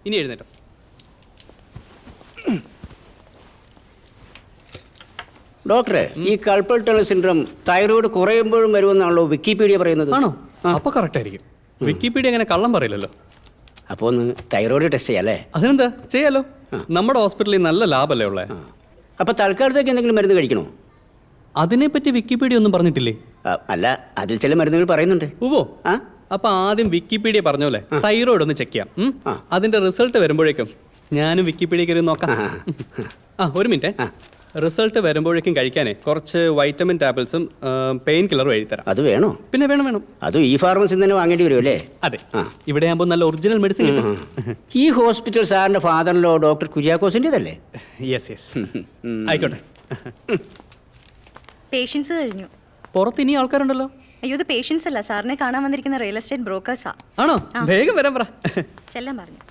ഇനി എഴുന്നേറ്റോ. ഡോക്ടറെ, ഈ കൾപ്പൽ ടണൽ സിൻഡ്രം തൈറോയ്ഡ് കുറയുമ്പോഴും വരുമെന്നാണല്ലോ വിക്കിപീഡിയ പറയുന്നത്. ആണോ? അപ്പോൾ കറക്റ്റ് ആയിരിക്കും. വിക്കിപീഡിയ അങ്ങനെ കള്ളം പറയില്ലല്ലോ. അപ്പോൾ ഒന്ന് തൈറോയ്ഡ് ടെസ്റ്റ് ചെയ്യാല്ലേ? അതിനെന്താ, ചെയ്യാലോ. നമ്മുടെ ഹോസ്പിറ്റലിൽ നല്ല ലാഭമല്ലേ ഉള്ളേ. അപ്പോൾ തൽക്കാലത്തേക്ക് എന്തെങ്കിലും മരുന്ന് കഴിക്കണോ? അതിനെപ്പറ്റി വിക്കിപീഡിയ ഒന്നും പറഞ്ഞിട്ടില്ലേ? അല്ല, അതിൽ ചില മരുന്നുകൾ പറയുന്നുണ്ട്. ഉവ്വോ. അപ്പൊ ആദ്യം വിക്കിപീഡിയ പറഞ്ഞോലെ തൈറോയ്ഡ് ഒന്ന് ചെക്ക് ചെയ്യാം. അതിന്റെ റിസൾട്ട് വരുമ്പോഴേക്കും ഞാനും വിക്കിപീഡിയ കയറി നോക്കാം. ഒരു മിനിറ്റ്. റിസൾട്ട് വരുമ്പോഴേക്കും കഴിക്കാനേ കുറച്ച് വൈറ്റമിൻ ടാബ്ലറ്റ്സും പെയിൻ കില്ലറും എഴുതിത്തരാം. അത് വേണോ? പിന്നെ വേണം. അത് ഈ ഫാർമസിയിൽ തന്നെ വാങ്ങേണ്ടി വരുമല്ലേ? അതെ, ഇവിടെ ആകുമ്പോൾ നല്ല ഒറിജിനൽ മെഡിസിൻ കിട്ടും. ഈ ഹോസ്പിറ്റൽ സാറിന്റെ ഫാദറിലോ ഡോക്ടർ കുര്യാക്കോസിൻ്റെതല്ലേ? യെസ്. ആയിക്കോട്ടെ. പേഷ്യൻസ് കഴിഞ്ഞു. പുറത്ത് ഇനി ആൾക്കാരുണ്ടല്ലോ. അയ്യോ, ഇത് പേഷ്യൻസ് അല്ല, സാറിനെ കാണാൻ വന്നിരിക്കുന്ന റിയൽ എസ്റ്റേറ്റ് ബ്രോക്കേഴ്സാ. ആണോ? വേഗം വരാൻ പറ. ചെല്ലാൻ പറഞ്ഞു.